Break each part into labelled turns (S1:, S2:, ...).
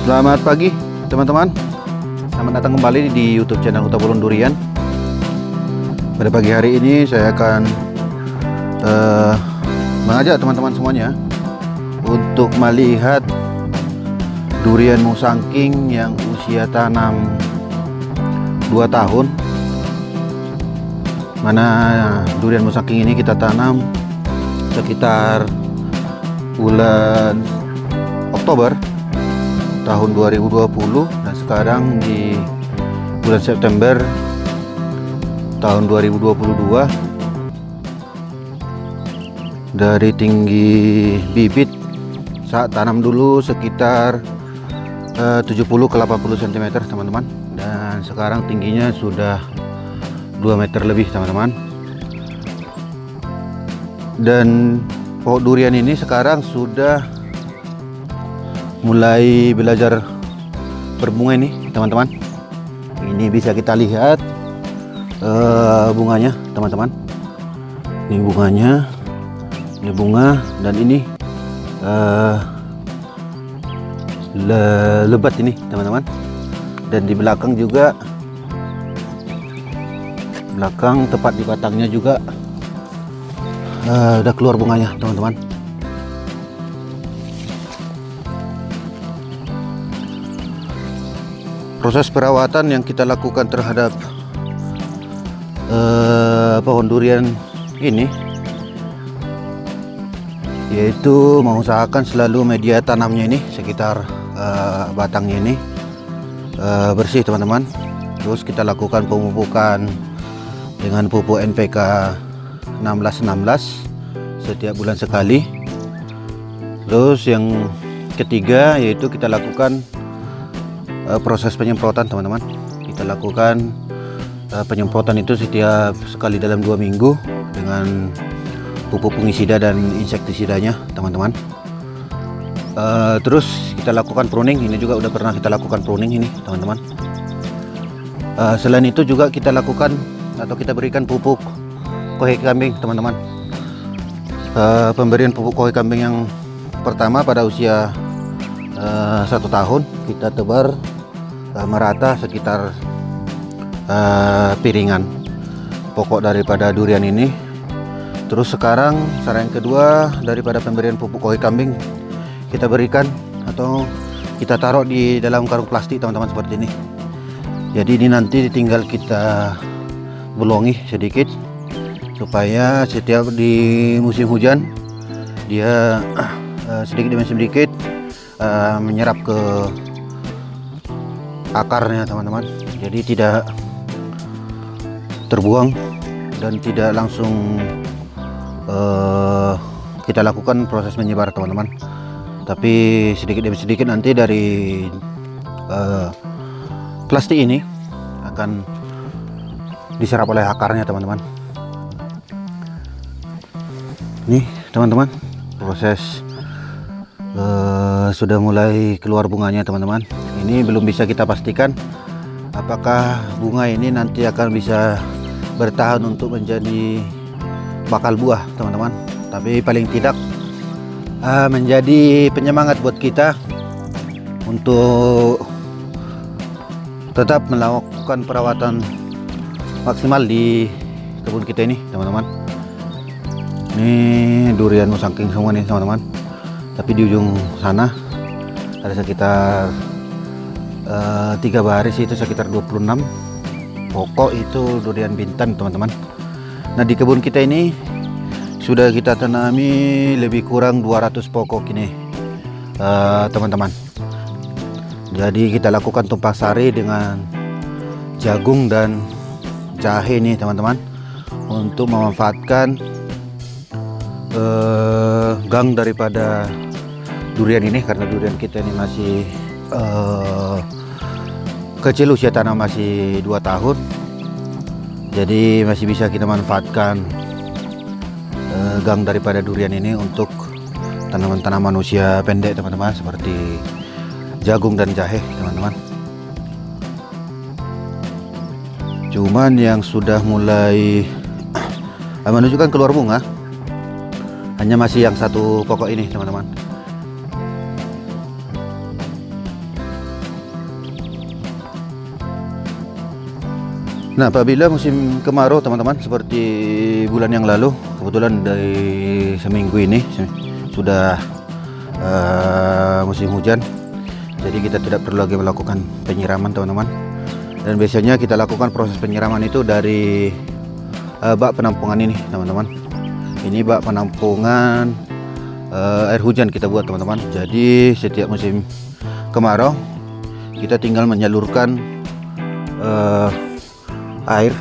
S1: Selamat pagi teman-teman. Selamat datang kembali di YouTube channel Huta Bolon Durian. Pada pagi hari ini saya akan mengajak teman-teman semuanya untuk melihat durian musangking yang usia tanam 2 tahun. Mana durian musangking ini kita tanam sekitar bulan Oktober tahun 2020 dan sekarang di bulan September tahun 2022. Dari tinggi bibit saat tanam dulu sekitar 70 ke 80 cm teman-teman, dan sekarang tingginya sudah 2 meter lebih teman-teman. Dan pohon durian ini sekarang sudah mulai belajar berbunga ini teman-teman. Ini bisa kita lihat bunganya teman-teman. Ini bunganya, ini bunga, dan ini lebat ini teman-teman. Dan di belakang juga, belakang tepat di batangnya juga udah keluar bunganya teman-teman. Proses perawatan yang kita lakukan terhadap pohon durian ini yaitu mengusahakan selalu media tanamnya ini sekitar batangnya ini bersih teman-teman. Terus kita lakukan pemupukan dengan pupuk NPK 1616 setiap bulan sekali. Terus yang ketiga yaitu kita lakukan proses penyemprotan teman-teman. Kita lakukan penyemprotan itu setiap sekali dalam 2 minggu dengan pupuk fungisida dan insektisidanya teman-teman. Terus kita lakukan pruning. Ini juga udah pernah kita lakukan pruning ini teman-teman. Selain itu juga kita lakukan atau kita berikan pupuk kohe kambing teman-teman. Pemberian pupuk kohe kambing yang pertama pada usia 1 tahun kita tebar merata sekitar piringan pokok daripada durian ini. Terus sekarang cara yang kedua daripada pemberian pupuk kohe kambing, kita berikan atau kita taruh di dalam karung plastik teman-teman seperti ini. Jadi ini nanti tinggal kita bolongi sedikit supaya setiap di musim hujan dia sedikit demi sedikit menyerap ke akarnya teman-teman. Jadi tidak terbuang dan tidak langsung kita lakukan proses menyebar teman-teman, tapi sedikit demi sedikit nanti dari plastik ini akan diserap oleh akarnya teman-teman. Nih teman-teman, proses sudah mulai keluar bunganya teman-teman. Ini belum bisa kita pastikan apakah bunga ini nanti akan bisa bertahan untuk menjadi bakal buah teman-teman, tapi paling tidak menjadi penyemangat buat kita untuk tetap melakukan perawatan maksimal di kebun kita ini teman-teman. Ini durian musangking semua nih teman-teman, tapi di ujung sana ada sekitar 3 baris, itu sekitar 26 pokok itu durian bintan teman-teman. Nah di kebun kita ini sudah kita tanami lebih kurang 200 pokok ini teman-teman. Jadi kita lakukan tumpang sari dengan jagung dan jahe nih teman-teman, untuk memanfaatkan gang daripada durian ini, karena durian kita ini masih kecil, usia tanam masih 2 tahun. Jadi masih bisa kita manfaatkan gang daripada durian ini untuk tanaman-tanaman usia pendek teman-teman, seperti jagung dan jahe teman-teman. Cuman yang sudah mulai menunjukkan keluar bunga hanya masih yang 1 pokok ini teman-teman. Nah, apabila musim kemarau teman-teman, seperti bulan yang lalu, kebetulan dari seminggu ini sudah musim hujan, jadi kita tidak perlu lagi melakukan penyiraman teman-teman. Dan biasanya kita lakukan proses penyiraman itu dari bak penampungan ini teman-teman. Ini bak penampungan air hujan kita buat teman-teman. Jadi setiap musim kemarau kita tinggal menyalurkan air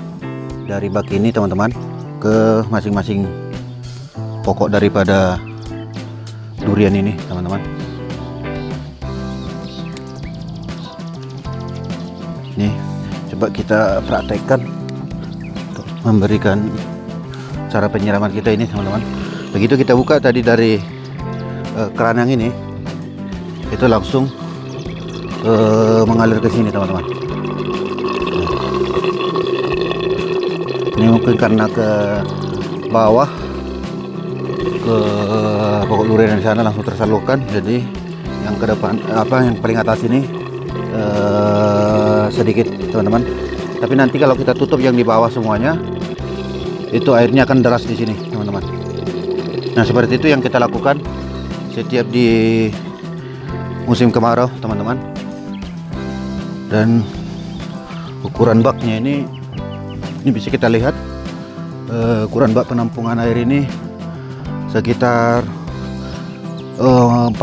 S1: dari bak ini teman-teman ke masing-masing pokok daripada durian ini teman-teman. Nih, coba kita praktekkan untuk memberikan cara penyiraman kita ini teman-teman. Begitu kita buka tadi dari keran yang ini, itu langsung mengalir ke sini teman-teman. Ini mungkin karena ke bawah ke pokok durian di sana langsung tersalurkan, jadi yang ke depan yang paling atas ini sedikit teman-teman. Tapi nanti kalau kita tutup yang di bawah semuanya, itu airnya akan deras di sini teman-teman. Nah, seperti itu yang kita lakukan setiap di musim kemarau teman-teman. Dan ukuran baknya ini bisa kita lihat, ukuran bak penampungan air ini sekitar 4,5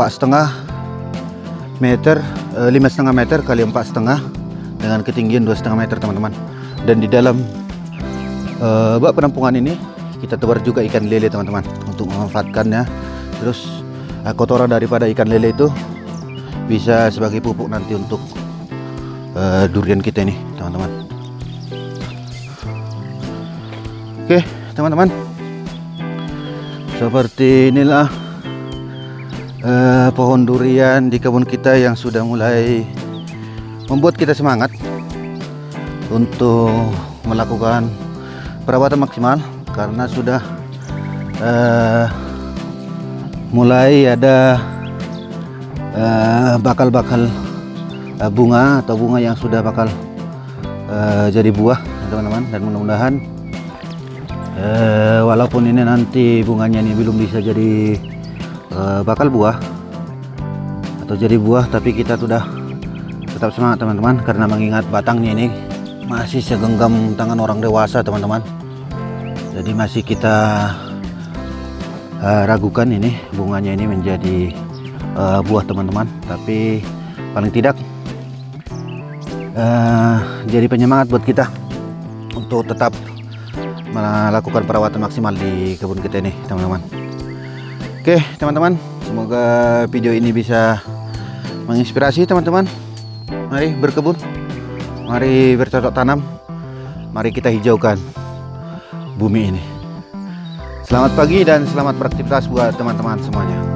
S1: meter, 5,5 meter kali 4,5 dengan ketinggian 2,5 meter teman-teman. Dan di dalam bak penampungan ini kita tebar juga ikan lele teman-teman untuk memanfaatkannya. Terus kotoran daripada ikan lele itu bisa sebagai pupuk nanti untuk durian kita ini teman-teman. Oke teman-teman, seperti inilah pohon durian di kebun kita yang sudah mulai membuat kita semangat untuk melakukan perawatan maksimal, karena sudah mulai ada bakal-bakal bunga atau bunga yang sudah bakal jadi buah teman-teman. Dan mudah-mudahan walaupun ini nanti bunganya ini belum bisa jadi bakal buah atau jadi buah, tapi kita sudah tetap semangat teman-teman, karena mengingat batangnya ini masih segenggam tangan orang dewasa teman-teman. Jadi masih kita ragukan ini bunganya ini menjadi buah teman-teman, tapi paling tidak jadi penyemangat buat kita untuk tetap melakukan perawatan maksimal di kebun kita ini teman-teman. Oke teman-teman, semoga video ini bisa menginspirasi teman-teman. Mari berkebun, mari bercocok tanam, mari kita hijaukan bumi ini. Selamat pagi dan selamat beraktivitas buat teman-teman semuanya.